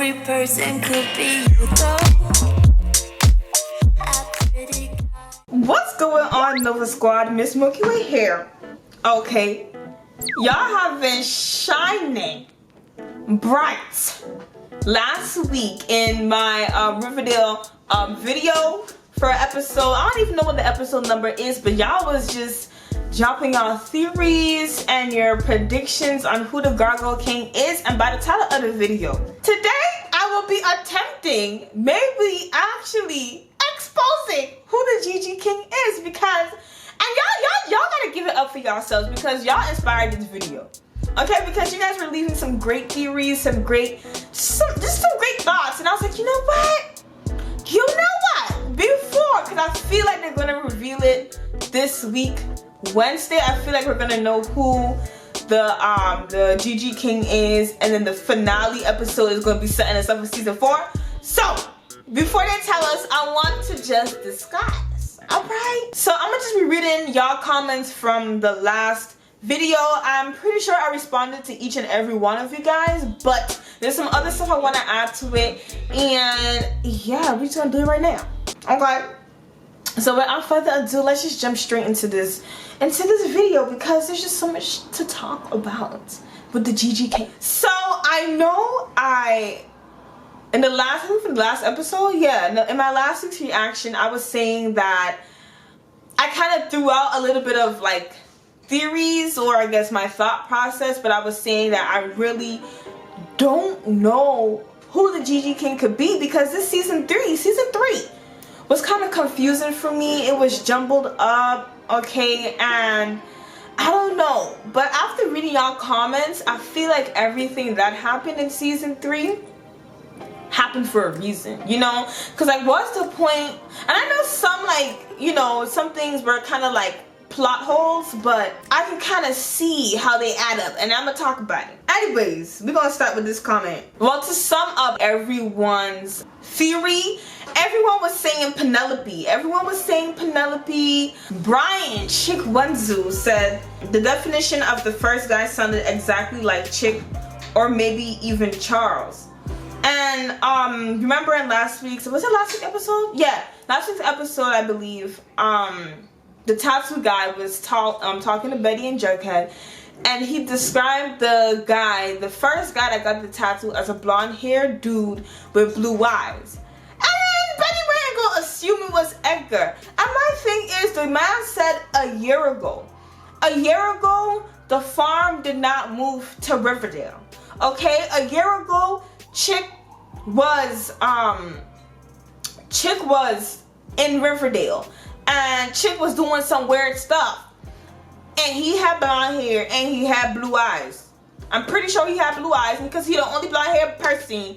every person could be you though. What's going on, Nova Squad? Ms.Milkywayy here. Okay, y'all have been shining bright last week in my Riverdale video for episode. I don't even know what the episode number is, but y'all was just dropping your theories and your predictions on who the Gargoyle King is. And by the title of the video today, I will be attempting, maybe actually exposing who the GG King is, because, and y'all gotta give it up for yourselves because y'all inspired this video. Okay, because you guys were leaving some great theories, some great thoughts, and I was like, you know what? Before, because I feel like they're gonna reveal it this week, Wednesday. I feel like we're gonna know who the GG King is, and then the finale episode is gonna be setting us up for season 4. So before they tell us, I want to just discuss. Alright, so I'm gonna just be reading y'all comments from the last video. I'm pretty sure I responded to each and every one of you guys, but there's some other stuff I want to add to it, and yeah, we're just gonna do it right now. Okay, so without further ado, let's just jump straight into this video, because there's just so much to talk about with the GG King. So I know in the last episode, in my last week's reaction, I was saying that I kind of threw out a little bit of like theories, or I guess my thought process, but I was saying that I really don't know who the GG King could be, because this season 3 was kind of confusing for me. It was jumbled up, okay, and I don't know, but after reading y'all comments, I feel like everything that happened in season 3 happened for a reason, you know, because like, what's the point? And I know some, like, you know, some things were kind of like plot holes, but I can kind of see how they add up, and I'm gonna talk about it. Anyways, we're gonna start with this comment. Well, to sum up everyone's theory, everyone was saying Penelope. Brian Chick Wenzu said the definition of the first guy sounded exactly like Chick, or maybe even Charles. And remember in last week's episode? Yeah, last week's episode, I believe, the tattoo guy was talking to Betty and Jughead, and he described the first guy that got the tattoo, as a blonde-haired dude with blue eyes. And then Betty went and go assume it was Edgar. And my thing is, the man said a year ago, the farm did not move to Riverdale. Okay, a year ago, Chick was in Riverdale, and Chick was doing some weird stuff, and he had blonde hair and he had blue eyes. I'm pretty sure he had blue eyes, because he's the only blonde haired person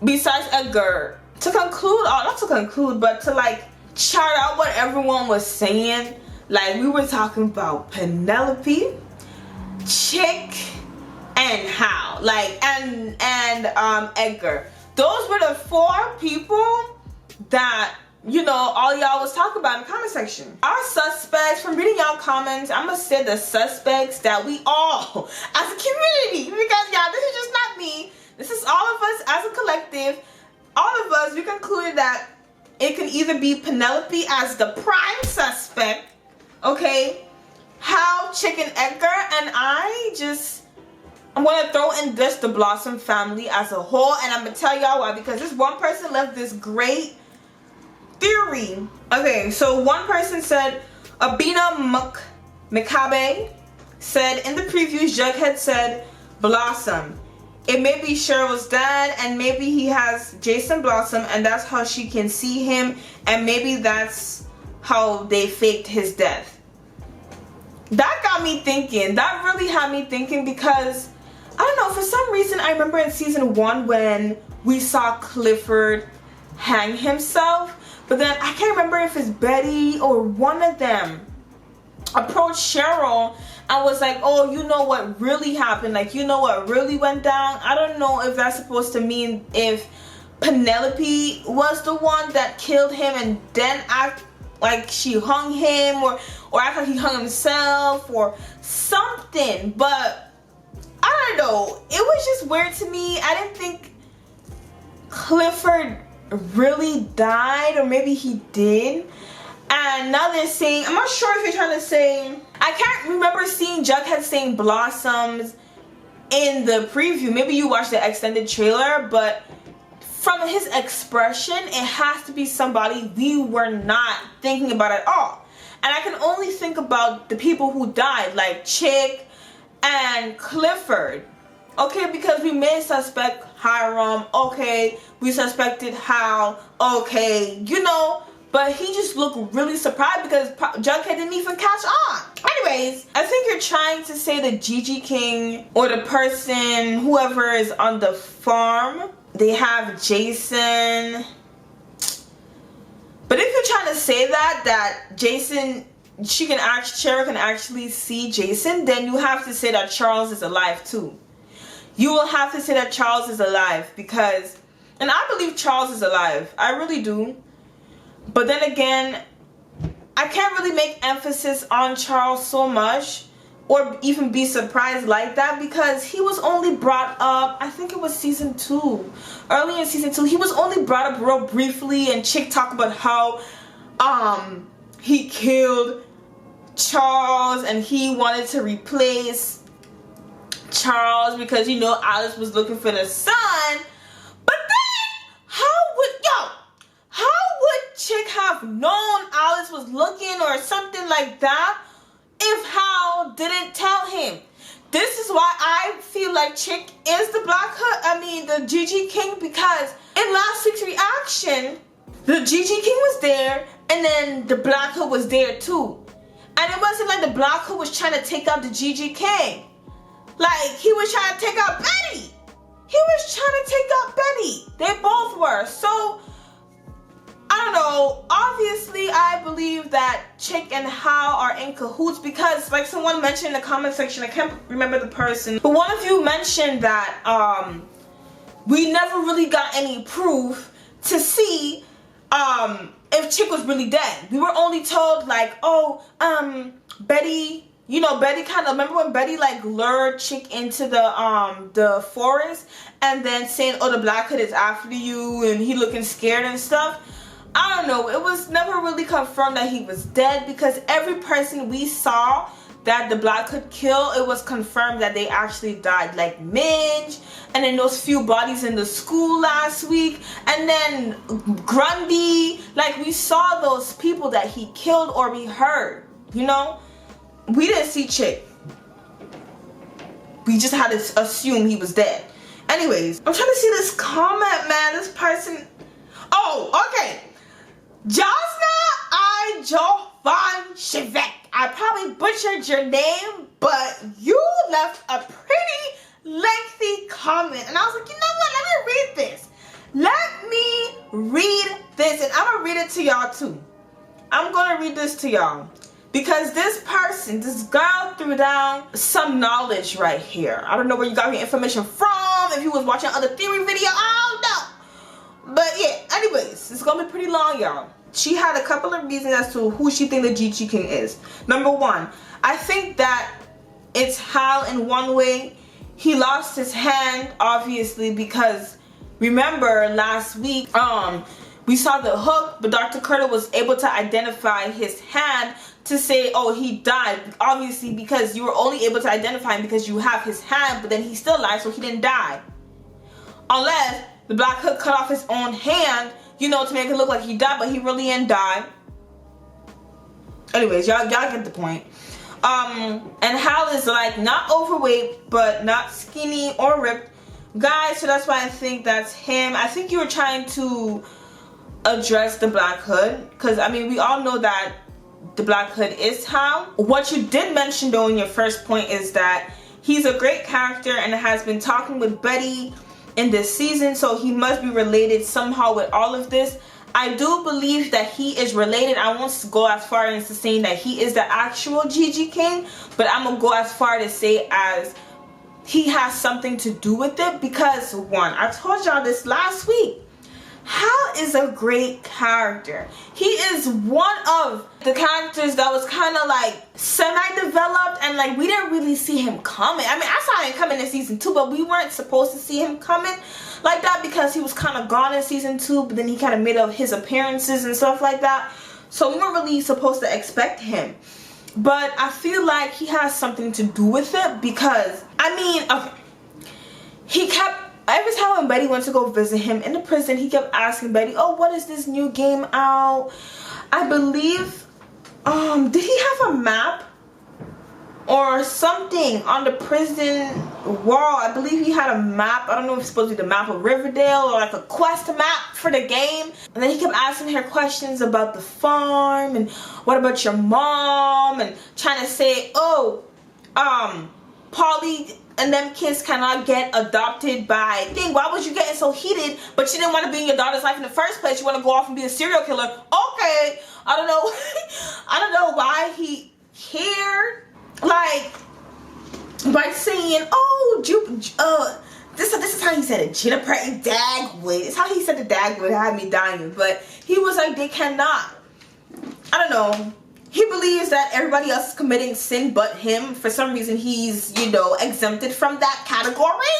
besides Edgar. To like chart out what everyone was saying, like we were talking about Penelope, Chick, and Hal, like, and Edgar. Those were the 4 people that, you know, all y'all was talking about in the comment section. Our suspects, from reading y'all comments, I'm gonna say the suspects that we all, as a community, because y'all, this is just not me, this is all of us as a collective, all of us, we concluded that it can either be Penelope as the prime suspect, okay, Hal, Chick, and Edgar, and I'm gonna throw in this the Blossom family as a whole, and I'm gonna tell y'all why, because this one person left this great theory. Okay, so one person said, Ms.Milkywayy said in the previews, Jughead said Blossom. It may be Cheryl's dad, and maybe he has Jason Blossom, and that's how she can see him, and maybe that's how they faked his death. That got me thinking. That really had me thinking, because I don't know, for some reason I remember in season 1 when we saw Clifford hang himself, but then I can't remember if it's Betty or one of them approached Cheryl and was like, oh, you know what really happened, like, you know what really went down. I don't know if that's supposed to mean if Penelope was the one that killed him and then act like she hung him, or act like he hung himself or something, but I don't know, it was just weird to me. I didn't think Clifford really died, or maybe he did. And now they're saying, I'm not sure if you're trying to say, I can't remember seeing Jughead saying Blossoms in the preview. Maybe you watched the extended trailer, but from his expression, it has to be somebody we were not thinking about at all. And I can only think about the people who died, like Chick and Clifford. Okay, because we may suspect Hiram. Okay, we suspected Hal. Okay, you know. But he just looked really surprised because Jughead didn't even catch on. Anyways, I think you're trying to say the Gigi King or the person, whoever is on the farm, they have Jason. But if you're trying to say that Jason, Shara can actually see Jason, then you have to say that Charles is alive too. You will have to say that Charles is alive because, and I believe Charles is alive. I really do. But then again, I can't really make emphasis on Charles so much or even be surprised like that because he was only brought up, I think it was season 2. Early in season 2, he was only brought up real briefly, and Chick talked about how he killed Charles and he wanted to replace Charles because, you know, Alice was looking for the son. But then, how would Chick have known Alice was looking or something like that if Hal didn't tell him? This is why I feel like Chick is the the Gigi King, because in last week's reaction, the Gigi King was there and then the Black Hood was there too. And it wasn't like the Black Hood was trying to take out the Gigi King. Like, he was trying to take out Betty. He was trying to take out Betty. They both were. So, I don't know. Obviously, I believe that Chick and Hal are in cahoots because, like someone mentioned in the comment section, I can't remember the person, but one of you mentioned that we never really got any proof to see if Chick was really dead. We were only told like, oh, Betty, you know, Betty kind of, remember when Betty like lured Chick into the forest and then saying, oh, the Black Hood is after you, and he looking scared and stuff. I don't know, it was never really confirmed that he was dead because every person we saw that the Black Hood killed, it was confirmed that they actually died, like Midge, and then those few bodies in the school last week, and then Grundy. Like, we saw those people that he killed or we heard, you know? We didn't see Chick. We just had to assume he was dead. Anyways, I'm trying to see this comment, man. This person, oh, okay. Jasna Ijovan Shivek. I probably butchered your name, but you left a pretty lengthy comment. And I was like, you know what? Let me read this. Let me read this. And I'm going to read it to y'all too. I'm going to read this to y'all. Because this person, this girl threw down some knowledge right here. I don't know where you got your information from. If you was watching other theory video, I don't know. But yeah, anyways, it's gonna be pretty long, y'all. She had a couple of reasons as to who she think the Gigi King is. Number one, I think that it's Hal in one way. He lost his hand, obviously, because remember last week, we saw the hook, but Dr. Curtis was able to identify his hand to say, oh, he died. Obviously, because you were only able to identify him because you have his hand, but then he's still alive, so he didn't die. Unless the Black Hood cut off his own hand, you know, to make it look like he died, but he really didn't die. Anyways, y'all get the point. And Hal is like not overweight, but not skinny or ripped. Guys, so that's why I think that's him. I think you were trying to address the Black Hood, because I mean, we all know that the Black Hood is Hal. What you did mention though in your first point is that he's a great character and has been talking with Betty in this season, so he must be related somehow with all of this. I do believe that he is related. I won't go as far as to saying that he is the actual Gigi King, but I'm gonna go as far to say as he has something to do with it, because one, I told y'all this last week, Hal is a great character. He is one of the characters that was kind of like semi-developed, and like we didn't really see him coming. I mean, I saw him coming in season 2, but we weren't supposed to see him coming like that, because he was kind of gone in season 2, but then he kind of made up his appearances and stuff like that. So we weren't really supposed to expect him. But I feel like he has something to do with it because, I mean, he kept, every time when Betty went to go visit him in the prison, he kept asking Betty, oh, what is this new game out? I believe, did he have a map or something on the prison wall? I believe he had a map. I don't know if it's supposed to be the map of Riverdale or like a quest map for the game. And then he kept asking her questions about the farm and what about your mom, and trying to say, oh, Polly and them kids cannot get adopted by thing. Why was you getting so heated? But you didn't want to be in your daughter's life in the first place. You want to go off and be a serial killer. Okay, I don't know. I don't know why he cared. Like, by saying, oh, this is how he said it, Juniper and Dagwood. It's how he said the Dagwood had me dying. But he was like, they cannot. I don't know. He believes that everybody else is committing sin but him. For some reason, he's, you know, exempted from that category.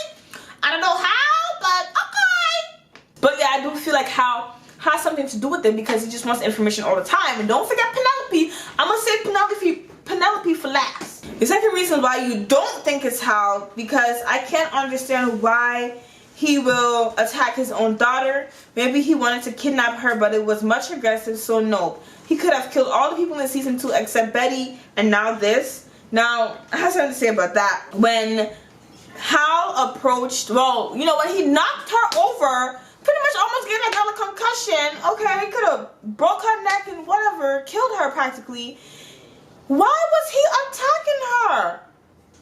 I don't know how, but okay. But yeah, I do feel like Hal has something to do with it because he just wants information all the time. And don't forget Penelope. I'm going to say Penelope for last. The second reason why you don't think it's Hal, because I can't understand why he will attack his own daughter. Maybe he wanted to kidnap her, but it was much aggressive, so no. He could have killed all the people in season 2 except Betty, and now this. Now, I have something to say about that. When Hal approached, well, you know, when he knocked her over, pretty much almost gave that girl a concussion. Okay, he could have broke her neck and whatever, killed her practically. Why was he attacking her?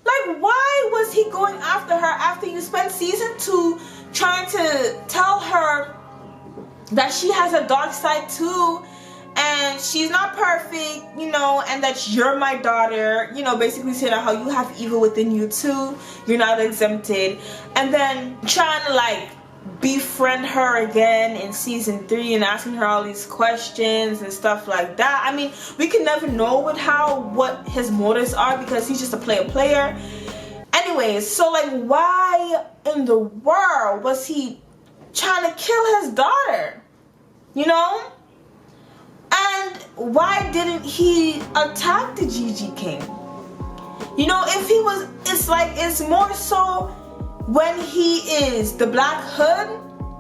Like, why was he going after her after you spent season 2 trying to tell her that she has a dark side too, and she's not perfect, you know, and that you're my daughter, you know, basically saying how you have evil within you too, you're not exempted, and then trying to like befriend her again in season 3 and asking her all these questions and stuff like that. I mean, we can never know with Hal what his motives are because he's just a player. Anyways, so like, why in the world was he trying to kill his daughter? You know? And why didn't he attack the GG King? You know, if he was, it's more so when he is the Black Hood,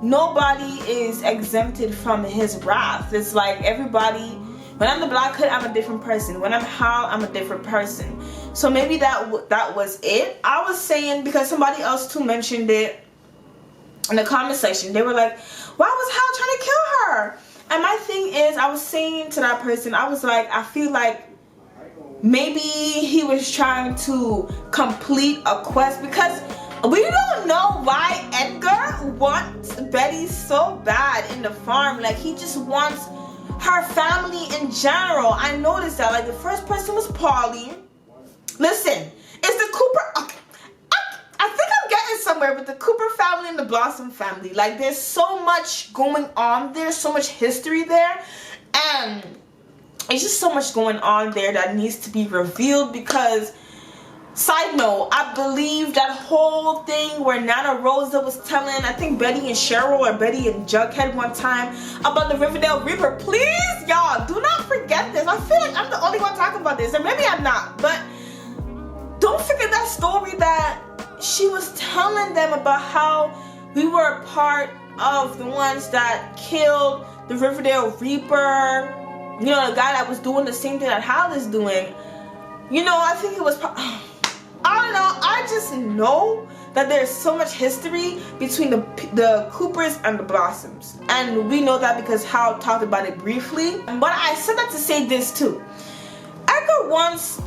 nobody is exempted from his wrath. It's like everybody, when I'm the Black Hood, I'm a different person. When I'm Hal, I'm a different person. So maybe that was it. I was saying, because somebody else too mentioned it in the comment section. They were like, why was Hal trying to kill her? And my thing is, I was saying to that person, I was like, I feel like maybe he was trying to complete a quest, because we don't know why Edgar wants Betty so bad in the farm. Like, he just wants her family in general. I noticed that. Like, the first person was Polly. Listen, it's the Cooper. Okay. I think I'm getting somewhere with the Cooper family and the Blossom family. Like, there's so much going on there, so much history there, and it's just so much going on there that needs to be revealed. Because, side note, I believe that whole thing where Nana Rosa was telling, I think Betty and Cheryl or Betty and Jughead one time about the Riverdale Reaper. Please, y'all, do not forget this. I feel like I'm the only one talking about this, and maybe I'm not, but don't forget that story that she was telling them about how we were a part of the ones that killed the Riverdale Reaper. You know, the guy that was doing the same thing that Hal is doing. You know, I think it was, I don't know, I just know that there's so much history between the Coopers and the Blossoms. And we know that because Hal talked about it briefly. But I said that to say this too. Edgar wants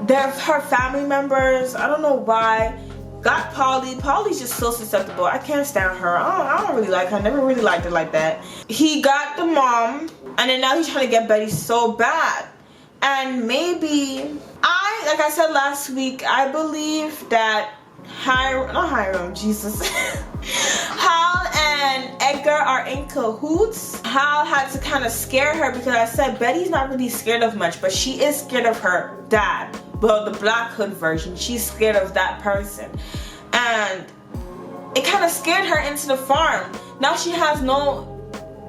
her family members, I don't know why, got Polly. Polly's just so susceptible. I can't stand her. I don't really like her. I never really liked her like that. He got the mom, and then now he's trying to get Betty so bad. And maybe, like I said last week, I believe that Hal and Edgar are in cahoots. Hal had to kind of scare her because I said Betty's not really scared of much, but she is scared of her dad. Well, the Black Hood version, she's scared of that person. And it kind of scared her into the farm. Now she has no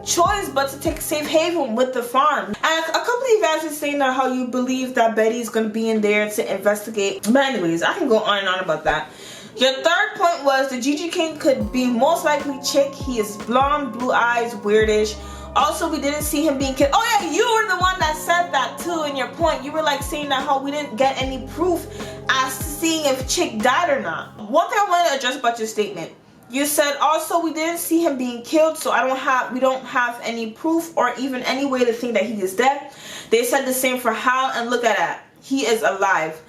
choice but to take safe haven with the farm. And a couple of you guys are saying that how you believe that Betty's gonna be in there to investigate. But anyways, I can go on and on about that. Your third point was the GG King could be most likely Chick. He is blonde, blue eyes, weirdish. Also, we didn't see him being killed. Oh yeah, you were the one that said that too in your point. You were like saying that how we didn't get any proof as to seeing if Chick died or not. One thing I wanted to address about your statement. You said also we didn't see him being killed, so we don't have any proof or even any way to think that he is dead. They said the same for Hal, and look at that. He is alive.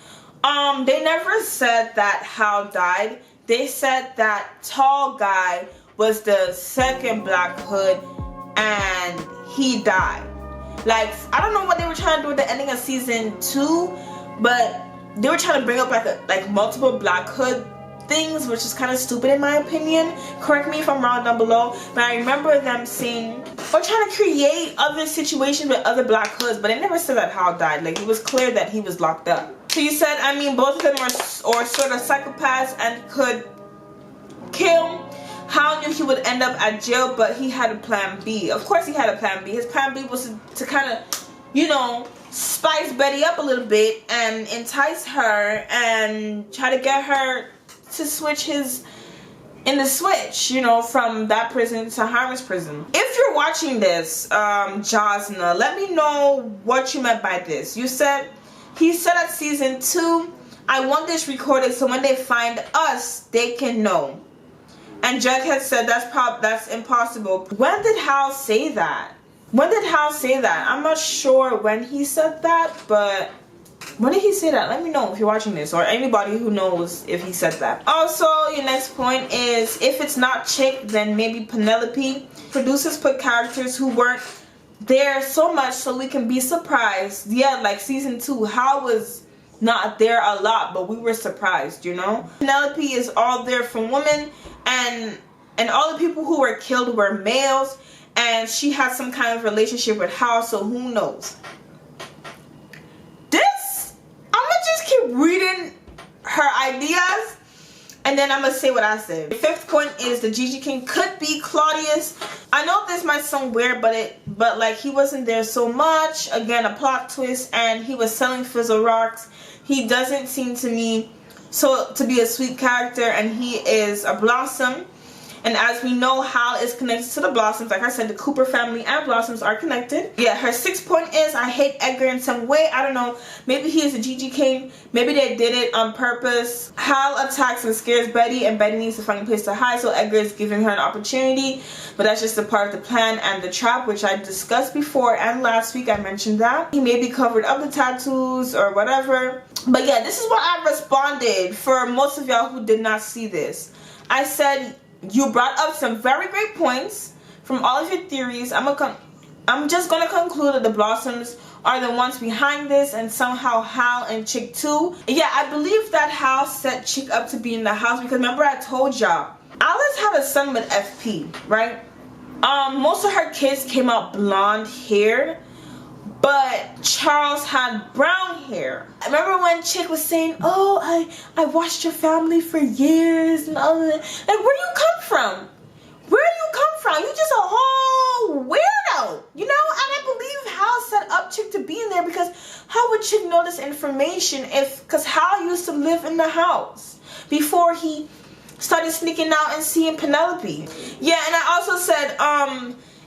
They never said that Hal died. They said that tall guy was the second Black Hood and he died. Like, I don't know what they were trying to do at the ending of season 2, but they were trying to bring up like multiple Black Hood things, which is kind of stupid in my opinion. Correct me if I'm wrong down below, but I remember them saying or trying to create other situations with other Black Hoods, but they never said that Hal died. Like, it was clear that he was locked up. So you said, I mean, both of them are sort of psychopaths and could kill. Hal knew he would end up at jail, but he had a plan B. Of course he had a plan B. His plan B was to kind of, you know, spice Betty up a little bit and entice her and try to get her to switch you know, from that prison to Harmon's prison. If you're watching this, Jasna, let me know what you meant by this. You said, he said at season 2, I want this recorded so when they find us, they can know. And Jughead said that's impossible. When did Hal say that? When did Hal say that? I'm not sure when he said that, but when did he say that? Let me know if you're watching this, or anybody who knows if he said that. Also, your next point is, if it's not Chick, then maybe Penelope. Producers put characters who weren't there so much so we can be surprised. Yeah, like season 2, Hal was not there a lot, but we were surprised, you know? Penelope is all there for women, and all the people who were killed were males, and she had some kind of relationship with Hal, so who knows? Keep reading her ideas and then I'm gonna say what I said. The fifth point is the GG King could be Claudius. I know this might sound weird, but like he wasn't there so much. Again, a plot twist, and he was selling fizzle rocks. He doesn't seem to me to be a sweet character, and he is a Blossom. And as we know, Hal is connected to the Blossoms. Like I said, the Cooper family and Blossoms are connected. Yeah, her sixth point is, I hate Edgar in some way. I don't know. Maybe he is a GG King. Maybe they did it on purpose. Hal attacks and scares Betty, and Betty needs to find a place to hide, so Edgar is giving her an opportunity. But that's just a part of the plan and the trap, which I discussed before, and last week I mentioned that. He may be covered up the tattoos or whatever. But yeah, this is what I responded for most of y'all who did not see this. I said, you brought up some very great points from all of your theories. I'm just gonna conclude that the Blossoms are the ones behind this, and somehow Hal and Chick too. Yeah, I believe that Hal set Chick up to be in the house, because remember I told y'all Alice had a son with FP, right? Most of her kids came out blonde haired, but Charles had brown hair. I remember when Chick was saying, oh, I watched your family for years and all of that. Like, where you come from? Where you come from? You just a whole weirdo, you know? And I believe Hal set up Chick to be in there, because how would Chick know this information because Hal used to live in the house before he started sneaking out and seeing Penelope. Yeah, and I also said,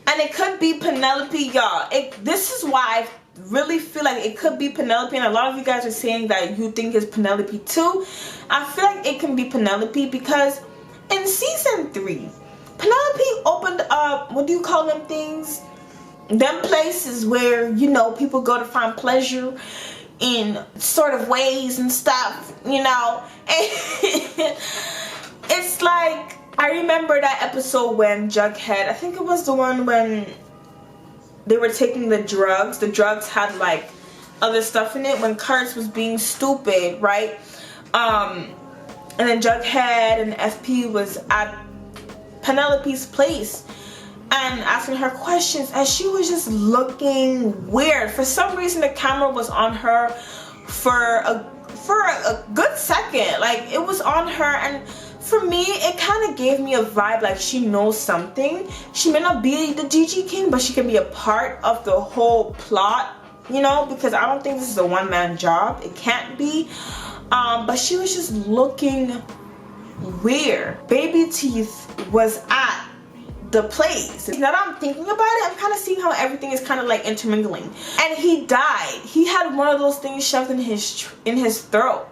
and it could be Penelope, y'all. This is why I really feel like it could be Penelope, and a lot of you guys are saying that you think it's Penelope too. I feel like it can be Penelope because in season 3, Penelope opened up, what do you call them things? Them places where, you know, people go to find pleasure in sort of ways and stuff, you know. And it's like, I remember that episode when Jughead, I think it was the one when they were taking the drugs. The drugs had like other stuff in it when Kurtz was being stupid, right? And then Jughead and FP was at Penelope's place and asking her questions, and she was just looking weird. For some reason the camera was on her for a good second. Like, it was on her, and for me, it kind of gave me a vibe like she knows something. She may not be the GG King, but she can be a part of the whole plot, you know, because I don't think this is a one-man job. It can't be. But she was just looking weird. Baby Teeth was at the place. Now that I'm thinking about it, I'm kind of seeing how everything is kind of like intermingling. And he died. He had one of those things shoved in his throat.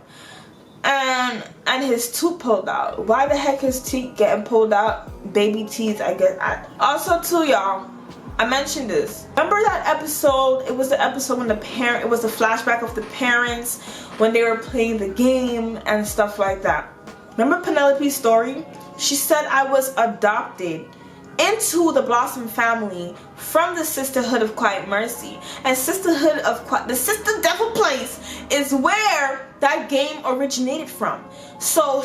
And his tooth pulled out. Why the heck his teeth getting pulled out? Baby teeth, I guess. Also too, y'all, I mentioned this. Remember that episode? It was the episode when it was a flashback of the parents when they were playing the game and stuff like that. Remember Penelope's story? She said I was adopted into the Blossom family from the Sisterhood of Quiet Mercy. And the Sister Devil Place is where that game originated from. So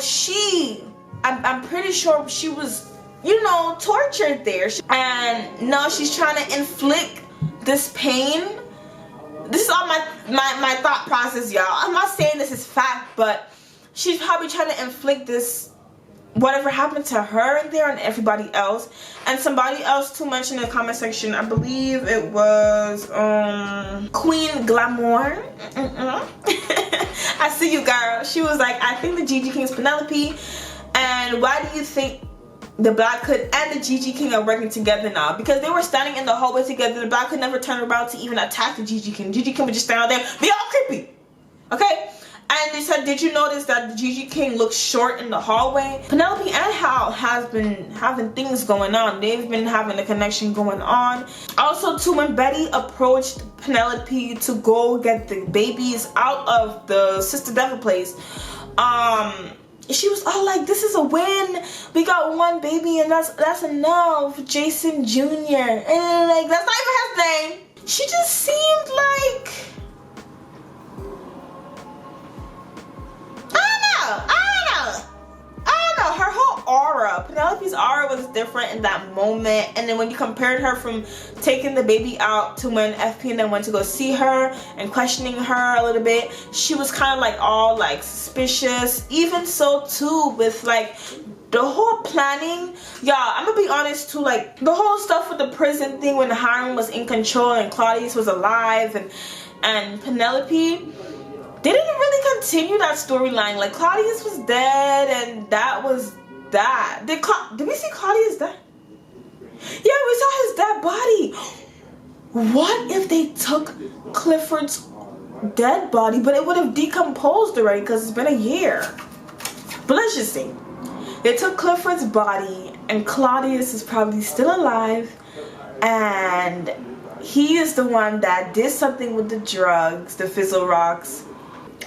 I'm pretty sure she was, you know, tortured there. And now she's trying to inflict this pain. This is all my thought process, y'all. I'm not saying this is fact, but she's probably trying to inflict this, whatever happened to her in there and everybody else. And somebody else to mention in the comment section, I believe it was Queen Glamour. I see you, girl. She was like, I think the GG King is Penelope, and why do you think the Black Hood and the GG King are working together now? Because they were standing in the hallway together. The Black Hood never turned around to even attack the GG King. GG King would just stand out there, be all creepy. Okay? And they said, did you notice that the GG King looks short in the hallway? Penelope and Hal has been having things going on. They've been having a connection going on. Also too, when Betty approached Penelope to go get the babies out of the Sister Devil Place, she was all like, this is a win. We got one baby and that's enough. Jason Jr. And like, that's not even his name. She just seemed like, I don't know, her whole aura, Penelope's aura was different in that moment. And then when you compared her from taking the baby out to when FP and them went to go see her and questioning her a little bit, she was kind of like all like suspicious. Even so too with like the whole planning, y'all, I'm gonna be honest too, like the whole stuff with the prison thing when Hiram was in control and Claudius was alive and Penelope, they didn't really continue that storyline. Like Claudius was dead and that was that. Did we see Claudius dead? Yeah, we saw his dead body. What if they took Clifford's dead body, but it would have decomposed already because it's been a year. But let's just see. They took Clifford's body and Claudius is probably still alive and he is the one that did something with the drugs, the fizzle rocks.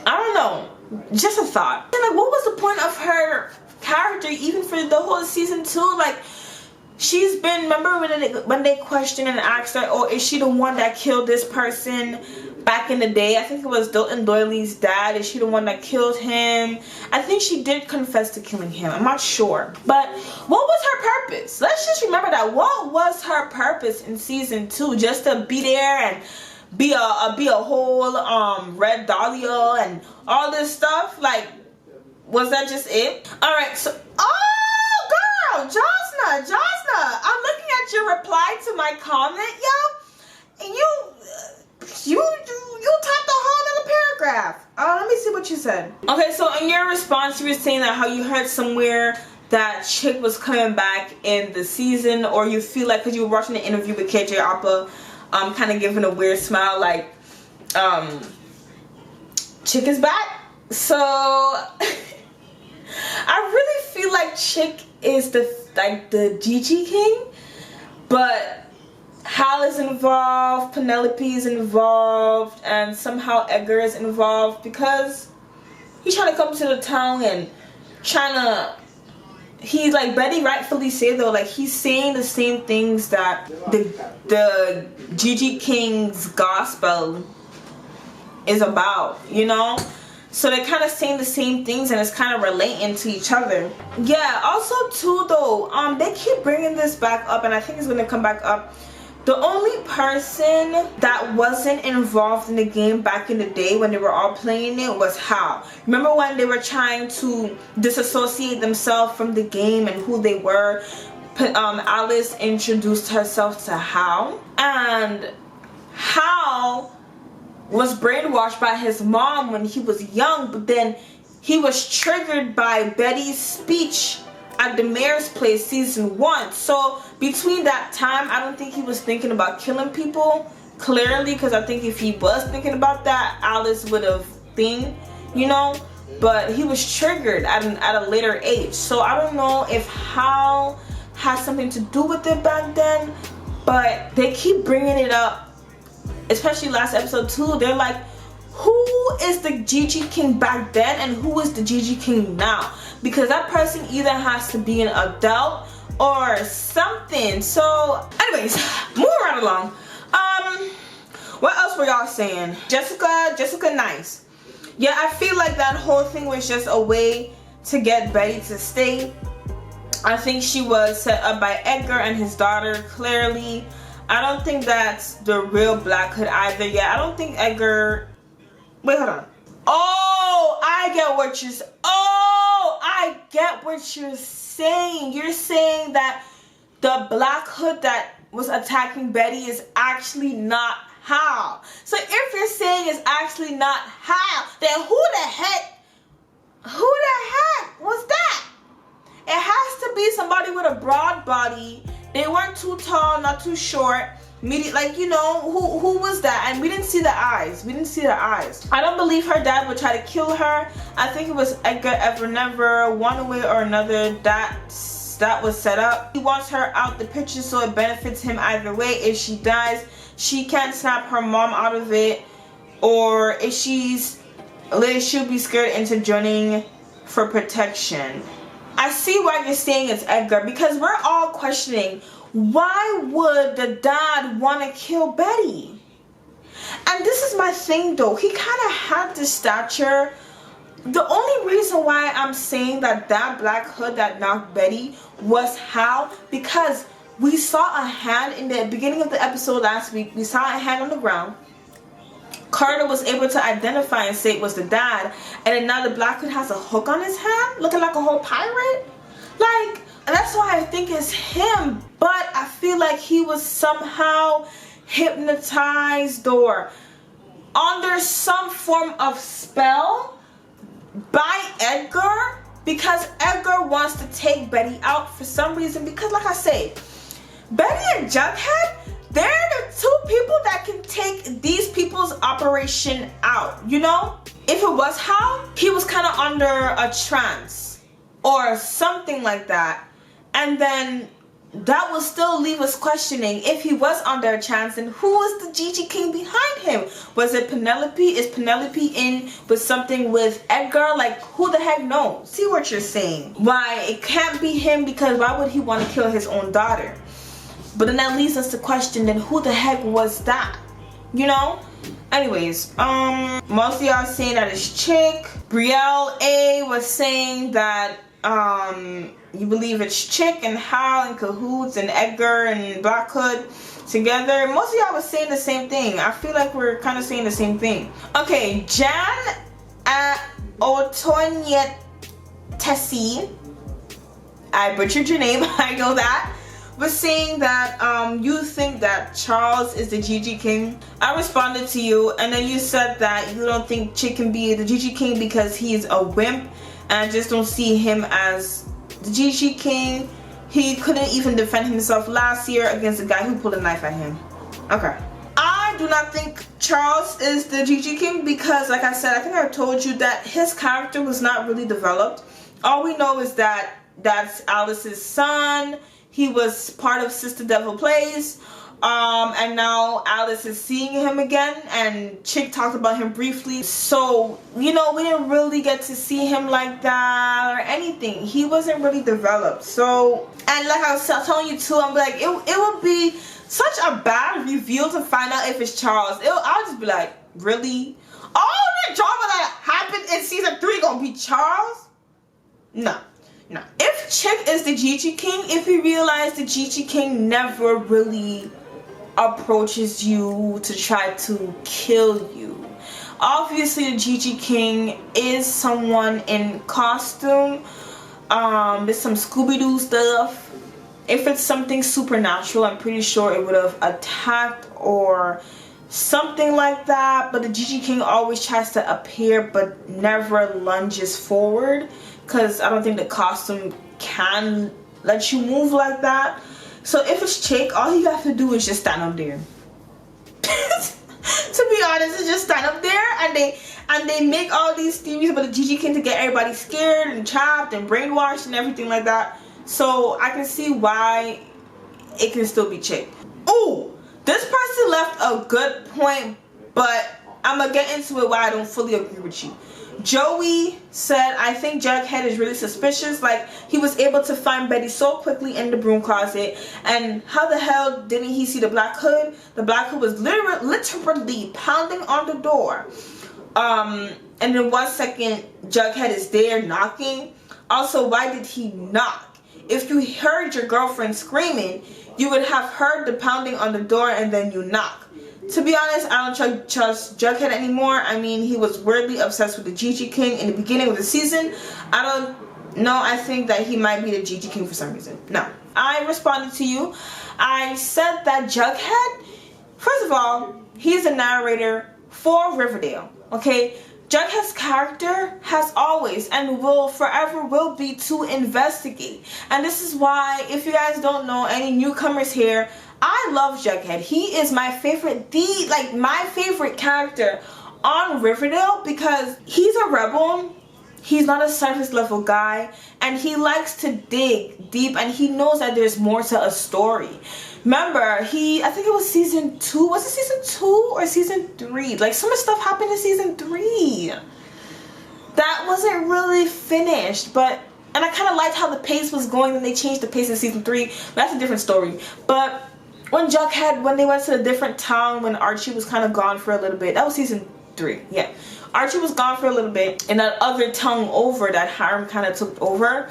I don't know, just a thought. And like, what was the point of her character even for the whole season 2? Like, she's been, remember when they questioned and asked her, oh, is she the one that killed this person back in the day? I think it was Dilton Doyley's dad. Is she the one that killed him? I think she did confess to killing him. I'm not sure. But what was her purpose? Let's just remember that. What was her purpose in season 2? Just to be there and be a whole Red Dahlia and all this stuff? Like, was that just it? Alright, so girl, Josna, I'm looking at your reply to my comment, yo, and you typed a whole other paragraph. Let me see what you said. Okay, so in your response you were saying that how you heard somewhere that Chick was coming back in the season, or you feel like because you were watching the interview with KJ Appa, kind of giving a weird smile, like Chick is back. So I really feel like Chick is the GG King, but Hal is involved, Penelope is involved, and somehow Edgar is involved because he's trying to come to the town and he's like Betty rightfully said though, like he's saying the same things that the GG King's gospel is about, you know? So they're kind of saying the same things and it's kind of relating to each other. Yeah, also too though, they keep bringing this back up and I think it's going to come back up The only person that wasn't involved in the game back in the day when they were all playing it was Hal. Remember when they were trying to disassociate themselves from the game and who they were? Alice introduced herself to Hal, and Hal was brainwashed by his mom when he was young, but then he was triggered by Betty's speech at the mayor's place season 1. So between that time, I don't think he was thinking about killing people clearly, because I think if he was thinking about that, Alice would have been, you know, but he was triggered at a later age. So I don't know if Hal has something to do with it back then, but they keep bringing it up, especially last episode too. They're like, who is the GG King back then and who is the GG King now? Because that person either has to be an adult or something. So anyways, moving right along. What else were y'all saying? Jessica nice. Yeah, I feel like that whole thing was just a way to get Betty to stay. I think she was set up by Edgar and his daughter, clearly. I don't think that's the real Black Hood either. Yeah, I don't think Edgar... Wait, hold on. Oh, I get what you're saying. You're saying that the Black Hood that was attacking Betty is actually not Hal. So if you're saying it's actually not Hal, then who the heck was that? It has to be somebody with a broad body. They weren't too tall, not too short. Like, you know, who was that? And we didn't see the eyes. I don't believe her dad would try to kill her. I think it was Edgar Evernever, one way or another, that was set up. He wants her out the picture so it benefits him either way. If she dies, she can't snap her mom out of it. Or if she'll be scared into joining for protection. I see why you're saying it's Edgar, because we're all questioning, why would the dad want to kill Betty? And this is my thing though, he kind of had the stature. The only reason why I'm saying that Black Hood that knocked Betty was Hal, because we saw a hand in the beginning of the episode last week. We saw a hand on the ground. Carter was able to identify and say it was the dad, and then now the Black Hood has a hook on his hand, looking like a whole pirate. Like, that's why I think it's him, but I feel like he was somehow hypnotized or under some form of spell by Edgar, because Edgar wants to take Betty out for some reason. Because like I say, Betty and Jughead, they're the two people that can take these people's operation out, you know? If it was Hal, he was kind of under a trance or something like that. And then that will still leave us questioning, if he was under a trance, then who was the GG King behind him? Was it Penelope? Is Penelope in with something with Edgar? Like, who the heck knows? See what you're saying. Why it can't be him, because why would he want to kill his own daughter? But then that leads us to question, then who the heck was that? You know? Anyways, most of y'all saying that it's Chick. Brielle A was saying that you believe it's Chick and Hal and Cahoots and Edgar and Black Hood together. Most of y'all was saying the same thing. I feel like we're kind of saying the same thing. Okay, Jan Otoniet Tessie, I butchered your name, I know that, was saying that you think that Charles is the GG King. I responded to you, and then you said that you don't think Chick can be the GG King because he's a wimp, and I just don't see him as the GG King. He couldn't even defend himself last year against a guy who pulled a knife at him. Okay. I do not think Charles is the GG King because, like I said, I think I told you that his character was not really developed. All we know is that that's Alice's son. He was part of Sister Devil Plays, and now Alice is seeing him again, and Chick talked about him briefly. So, you know, we didn't really get to see him like that or anything. He wasn't really developed. So, and like I was telling you too, I'm like, it would be such a bad reveal to find out if it's Charles. I'll just be like, really? All the drama that happened in season 3 gonna be Charles? No. No. If Chick is the GG King, if you realize the GG King never really approaches you to try to kill you. Obviously, the GG King is someone in costume. There's some Scooby-Doo stuff. If it's something supernatural, I'm pretty sure it would have attacked or something like that. But the GG King always tries to appear but never lunges forward, because I don't think the costume can let you move like that. So if it's Chick, all you have to do is just stand up there. To be honest, it's just stand up there, and they make all these theories about the GG King to get everybody scared and trapped and brainwashed and everything like that. So I can see why it can still be Chick. Oh, this person left a good point, but I'm gonna get into it why I don't fully agree with you. Joey said, I think Jughead is really suspicious. Like, he was able to find Betty so quickly in the broom closet, and how the hell didn't he see the Black Hood? The Black Hood was literally pounding on the door. And then 1 second, Jughead is there knocking. Also, why did he knock? If you heard your girlfriend screaming, you would have heard the pounding on the door and then you knock. To be honest, I don't trust Jughead anymore. I mean, he was weirdly obsessed with the GG King in the beginning of the season. I don't know. I think that he might be the GG King for some reason. No. I responded to you. I said that Jughead, first of all, he's a narrator for Riverdale. Okay? Jughead's character has always and will forever will be to investigate. And this is why, if you guys don't know, any newcomers here, I love Jughead. He is my favorite, my favorite character on Riverdale, because he's a rebel. He's not a surface level guy, and he likes to dig deep, and he knows that there's more to a story. Remember, I think it was season 2. Was it season 2 or season 3? Like, so much stuff happened in season 3 that wasn't really finished, and I kind of liked how the pace was going, and they changed the pace in season 3. That's a different story. But when they went to a different town, when Archie was kind of gone for a little bit, that was season 3, yeah. Archie was gone for a little bit, and that other town over that Hiram kind of took over,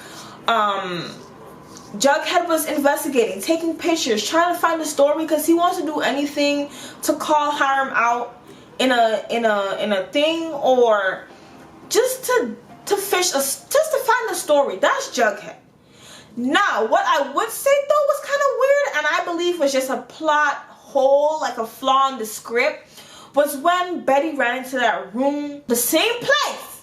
Jughead was investigating, taking pictures, trying to find the story, because he wants to do anything to call Hiram out in a thing, or just to find the story. That's Jughead. Now, what I would say though was kind of weird, and I believe was just a plot hole, like a flaw in the script, was when Betty ran into that room, the same place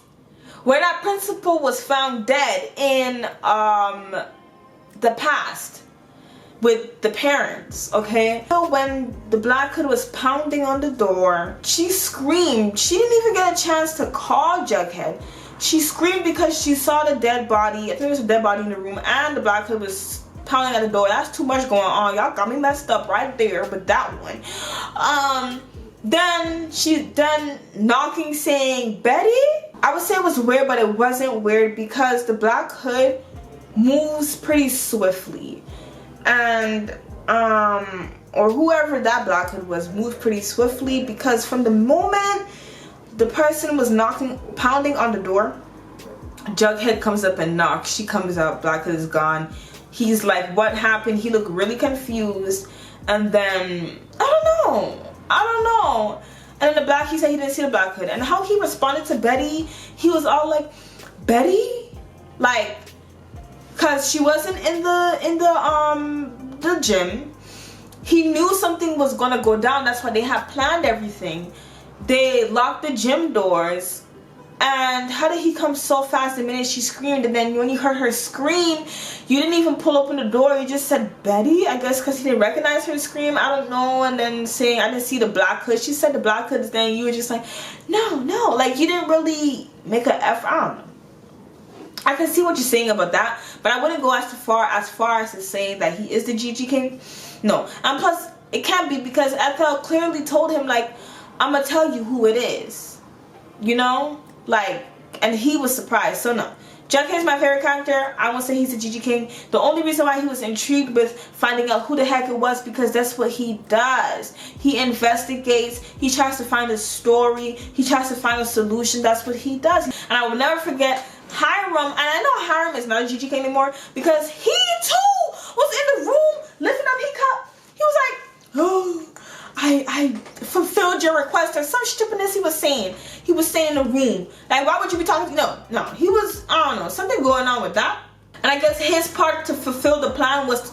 where that principal was found dead in the past with the parents, okay? So when the Black Hood was pounding on the door, she screamed. She didn't even get a chance to call Jughead. She screamed because she saw the dead body. I think there was a dead body in the room, and the Black Hood was pounding at the door. That's too much going on. Y'all got me messed up right there with that one. Then she knocking, saying, Betty? I would say it was weird, but it wasn't weird because the Black Hood moves pretty swiftly. And, or whoever that Black Hood was moved pretty swiftly, because from the moment the person was pounding on the door, Jughead comes up and knocks. She comes out, Black Hood is gone. He's like, what happened? He looked really confused. And then, I don't know. And then he said he didn't see the Black Hood. And how he responded to Betty, he was all like, Betty? Like, cause she wasn't in the gym. He knew something was gonna go down. That's why they had planned everything. They locked the gym doors. And how did he come so fast the minute she screamed? And then when you heard her scream, you didn't even pull open the door. You just said, Betty? I guess because he didn't recognize her scream. I don't know. And then saying, I didn't see the Black Hood. She said the Black Hood is there. And you were just like, no. Like, you didn't really make an effort. I don't know. I can see what you're saying about that. But I wouldn't go as far as to saying that he is the GG King. No. And plus, it can't be, because Ethel clearly told him, like, I'm going to tell you who it is. You know? Like, and he was surprised. So no, Jughead's my favorite character. I won't say he's the GG King. The only reason why he was intrigued with finding out who the heck it was, because that's what he does. He investigates. He tries to find a story. He tries to find a solution. That's what he does. And I will never forget Hiram. And I know Hiram is not a GG King anymore, because he too was in the room lifting up his cup. He was like, oh, I fulfilled your request, or some stupidness he was saying. He was saying in the room. Like, why would you be talking? No. He was, I don't know, something going on with that. And I guess his part to fulfill the plan was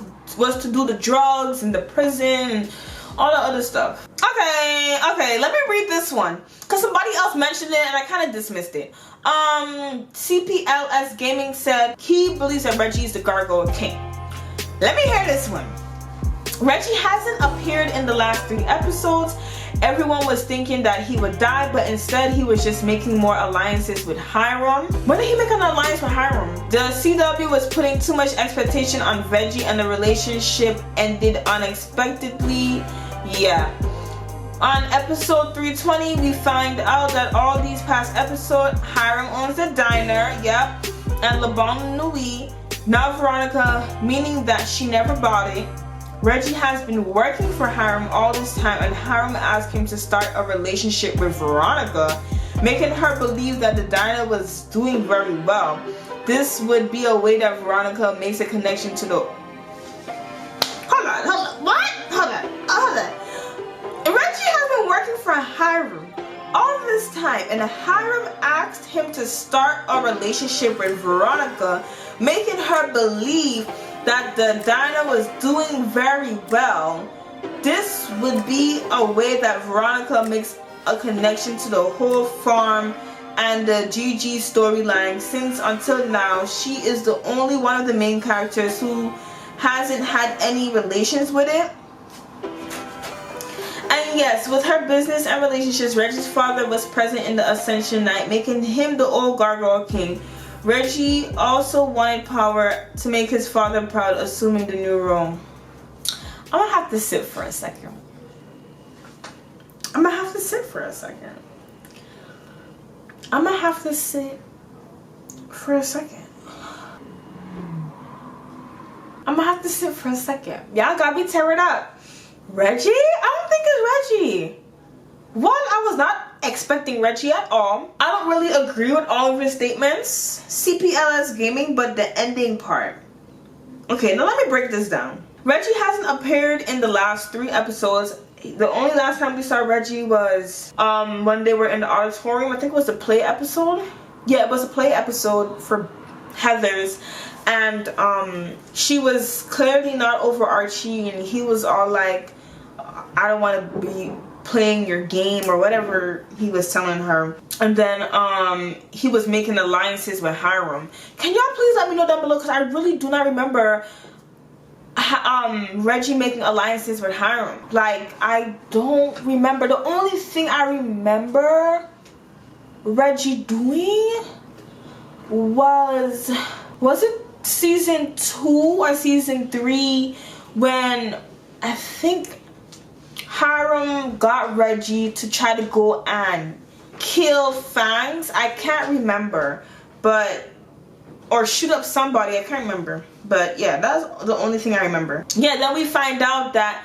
to do the drugs and the prison and all the other stuff. Okay, let me read this one. Because somebody else mentioned it and I kind of dismissed it. CPLS Gaming said he believes that Reggie is the Gargoyle King. Let me hear this one. Reggie hasn't appeared in the last 3 episodes. Everyone was thinking that he would die, but instead he was just making more alliances with Hiram. When did he make an alliance with Hiram? The CW was putting too much expectation on Reggie and the relationship ended unexpectedly. Yeah. On episode 320, we find out that all these past episodes, Hiram owns the diner, yep, and Le Bon Nuit, not Veronica, meaning that she never bought it. Reggie has been working for Hiram all this time, and Hiram asked him to start a relationship with Veronica, making her believe that the diner was doing very well. This would be a way that Veronica makes a connection to the... Hold on. What? Hold on. Reggie has been working for Hiram all this time, and Hiram asked him to start a relationship with Veronica, making her believe that the diner was doing very well. This would be a way that Veronica makes a connection to the whole farm and the GG storyline, since until now she is the only one of the main characters who hasn't had any relations with it. And yes, with her business and relationships, Reggie's father was present in the Ascension Night, making him the old Gargoyle King. Reggie also wanted power to make his father proud, assuming the new role. I'm gonna have to sit for a second. I'm gonna have to sit for a second. Y'all got me tearing up. Reggie? I don't think it's Reggie. One, I was not expecting Reggie at all. I don't really agree with all of his statements. CPLS Gaming, but the ending part. Okay, now let me break this down. Reggie hasn't appeared in the last 3 episodes. The only last time we saw Reggie was when they were in the auditorium. I think it was the play episode. Yeah, it was a play episode for Heather's. And she was clearly not over Archie, and he was all like, I don't want to be playing your game, or whatever he was telling her. And then he was making alliances with Hiram. Can y'all please let me know down below, because I really do not remember Reggie making alliances with Hiram. Like, I don't remember. The only thing I remember Reggie doing was it season 2 or season 3, when I think Hiram got Reggie to try to go and kill Fangs. I can't remember, but, or shoot up somebody, I can't remember. But yeah, that's the only thing I remember. Yeah, then we find out that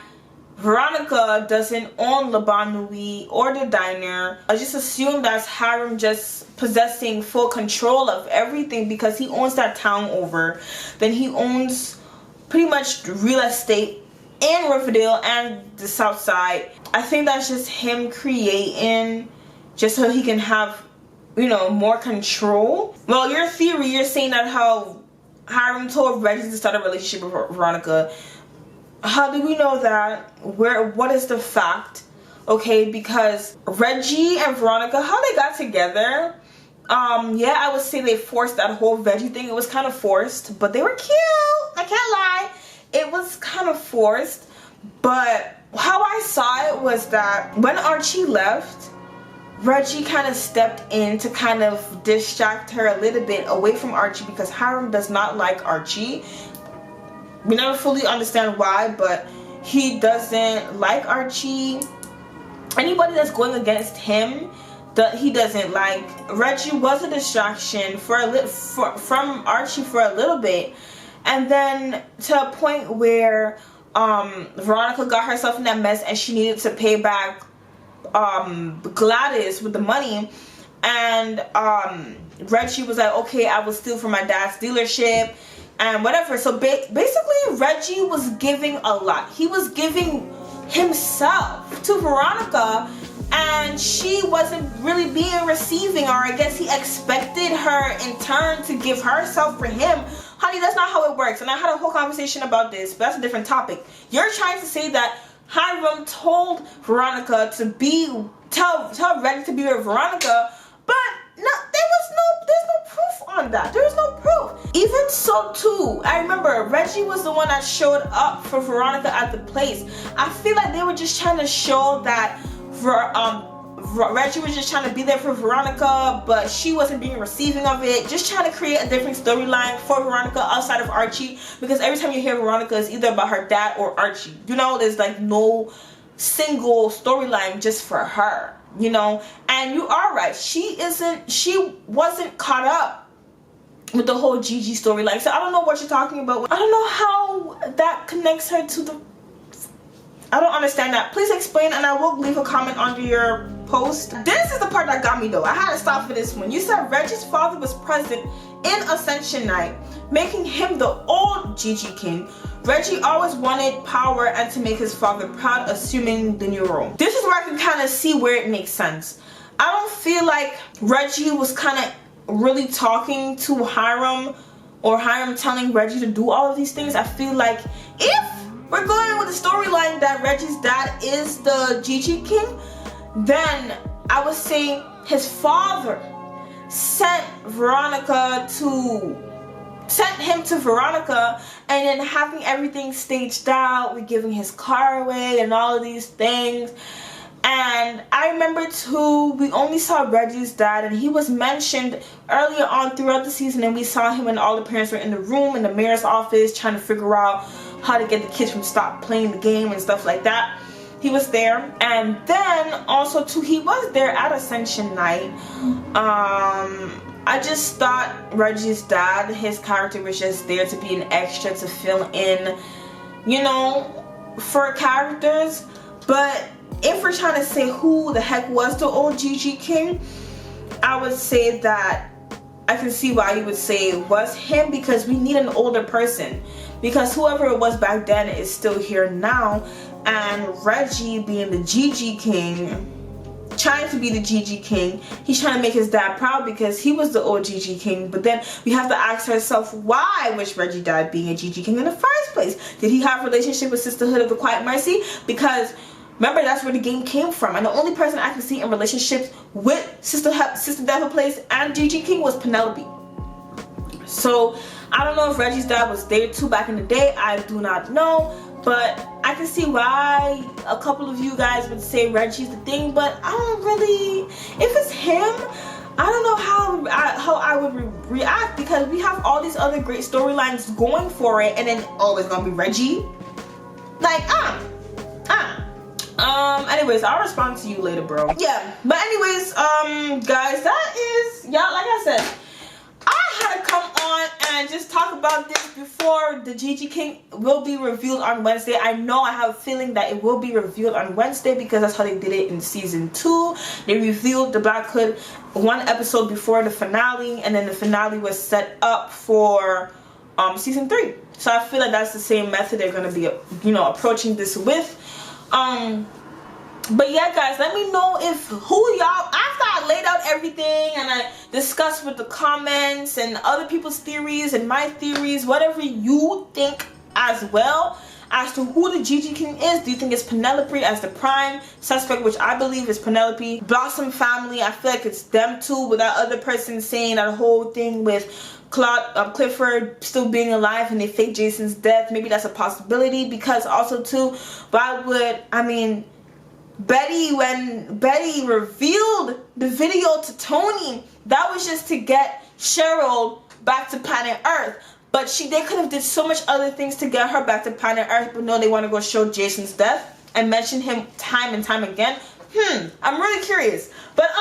Veronica doesn't own Le Bon Nuit or the diner. I just assume that's Hiram just possessing full control of everything, because he owns that town over. Then he owns pretty much real estate in Riverdale and the South Side. I think that's just him creating just so he can have, you know, more control. Well, your theory, you're saying that how Hiram told Reggie to start a relationship with Veronica. How do we know that? What is the fact? Okay, because Reggie and Veronica, how they got together, yeah, I would say they forced that whole veggie thing. It was kind of forced, but they were cute. I can't lie. It was kind of forced, but how I saw it was that when Archie left, Reggie kind of stepped in to kind of distract her a little bit away from Archie, because Hiram does not like Archie. We never fully understand why, but he doesn't like Archie. Anybody that's going against him, that he doesn't like. Reggie was a distraction from Archie for a little bit, and then to a point where Veronica got herself in that mess and she needed to pay back Gladys with the money, and Reggie was like, okay, I will steal from my dad's dealership and whatever. So basically Reggie was giving a lot. He was giving himself to Veronica, and she wasn't really being receiving, or I guess he expected her in turn to give herself for him. Honey, that's not how it works. And I had a whole conversation about this, but that's a different topic. You're trying to say that Hiram told Veronica to tell Reggie to be with Veronica, but no, there's no proof on that. There's no proof. Even so too, I remember Reggie was the one that showed up for Veronica at the place. I feel like they were just trying to show that Reggie was just trying to be there for Veronica, but she wasn't being receiving of it. Just trying to create a different storyline for Veronica outside of Archie, because every time you hear Veronica, it's either about her dad or Archie. You know, there's like no single storyline just for her, you know. And you are right, she wasn't caught up with the whole Gigi storyline. So I don't know what you're talking about. I don't know how that connects her to the... I don't understand that. Please explain, and I will leave a comment under your post. This is the part that got me though. I had to stop for this one. You said Reggie's father was present in Ascension Night, making him the old Gigi King. Reggie always wanted power and to make his father proud, assuming the new role. This is where I can kind of see where it makes sense. I don't feel like Reggie was kind of really talking to Hiram, or Hiram telling Reggie to do all of these things. I feel like if we're going with the storyline that Reggie's dad is the Gigi King, then I would say his father sent him to Veronica, and then having everything staged out with giving his car away and all of these things. And I remember too, we only saw Reggie's dad, and he was mentioned earlier on throughout the season, and we saw him when all the parents were in the room in the mayor's office trying to figure out how to get the kids from stop playing the game and stuff like that. He was there. And then also too, he was there at Ascension Night. I just thought Reggie's dad, his character was just there to be an extra to fill in, you know, for characters. But if we're trying to say who the heck was the old Gigi King, I would say that I can see why you would say it was him, because we need an older person. Because whoever it was back then is still here now, and Reggie being the Gigi King, trying to be the Gigi King, he's trying to make his dad proud because he was the old Gigi King. But then we have to ask ourselves, why was Reggie died being a Gigi King in the first place? Did he have a relationship with Sisterhood of the Quiet Mercy? Because remember, that's where the game came from, and the only person I can see in relationships with Sister Devil Place and Gigi King was Penelope. So I don't know if Reggie's dad was there too back in the day. I do not know, but I can see why a couple of you guys would say Reggie's the thing. But I don't really, if it's him, I don't know how I would react, because we have all these other great storylines going for it, and then it's gonna be Reggie. Like anyways, I'll respond to you later, bro. Yeah, but anyways, guys, that is, y'all, like I said, I had to come on and just talk about this before the Gigi King will be revealed on Wednesday. I know, I have a feeling that it will be revealed on Wednesday, because that's how they did it in season 2. They revealed the Black Hood one episode before the finale, and then the finale was set up for season 3. So I feel like that's the same method they're going to be, you know, approaching this with. But yeah, guys, let me know who y'all, after I laid out everything and I discussed with the comments and other people's theories and my theories, whatever you think as well as to who the Gigi King is. Do you think it's Penelope as the prime suspect, which I believe is Penelope? Blossom family, I feel like it's them too, with that other person saying that whole thing with Clifford still being alive and they fake Jason's death. Maybe that's a possibility, because also too, Betty, when Betty revealed the video to Tony, that was just to get Cheryl back to planet Earth. But they could have did so much other things to get her back to planet Earth, but no, they want to go show Jason's death and mention him time and time again. I'm really curious. But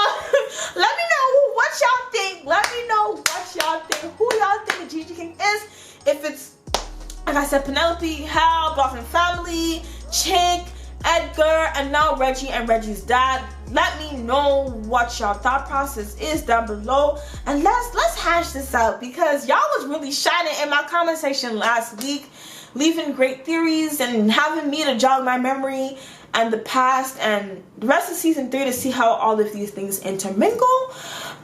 let me know what y'all think. Let me know what y'all think. Who y'all think the Gigi King is? If it's, like I said, Penelope, Hal, Blossom family, Chick, Edgar, and now Reggie and Reggie's dad. Let me know what y'all thought process is down below, and let's hash this out, because y'all was really shining in my comment section last week, leaving great theories and having me to jog my memory. and the past and the rest of season 3 to see how all of these things intermingle.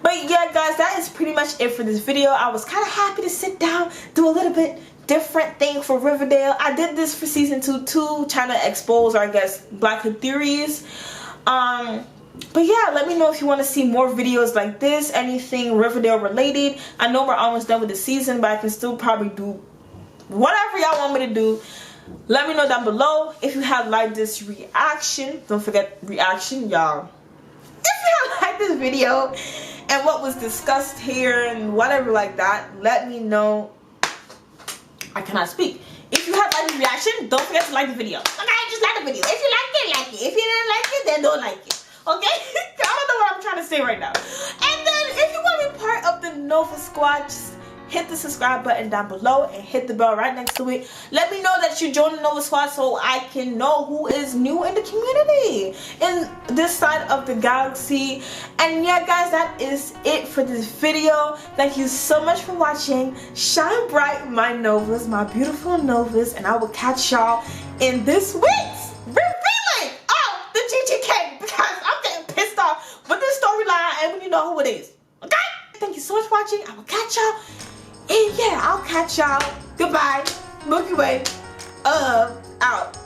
But yeah guys, that is pretty much it for this video. I was kind of happy to sit down, do a little bit different thing for Riverdale. I did this for season 2 too, trying to expose, or I guess Black Hood theories. But yeah, let me know if you want to see more videos like this, anything Riverdale related. I know we're almost done with the season, but I can still probably do whatever y'all want me to do. Let me know down below. If you have liked this reaction, don't forget reaction, y'all. If you have liked this video and what was discussed here and whatever like that, let me know. I cannot speak. If you have liked this reaction, don't forget to like the video. Okay, just like the video. If you liked it, like it. If you didn't like it, then don't like it. Okay? I don't know what I'm trying to say right now. And then if you want to be part of the Nova Squad, just hit the subscribe button down below and hit the bell right next to it. Let me know that you joined the Nova Squad so I can know who is new in the community in this side of the galaxy. And yeah guys, that is it for this video. Thank you so much for watching. Shine bright my Novas, my beautiful Novas, and I will catch y'all in this week's revealing of the GGK, because I'm getting pissed off with this storyline and when you know who it is. Okay? Thank you so much for watching. I will catch y'all. And yeah, I'll catch y'all. Goodbye. Milky Way. Out.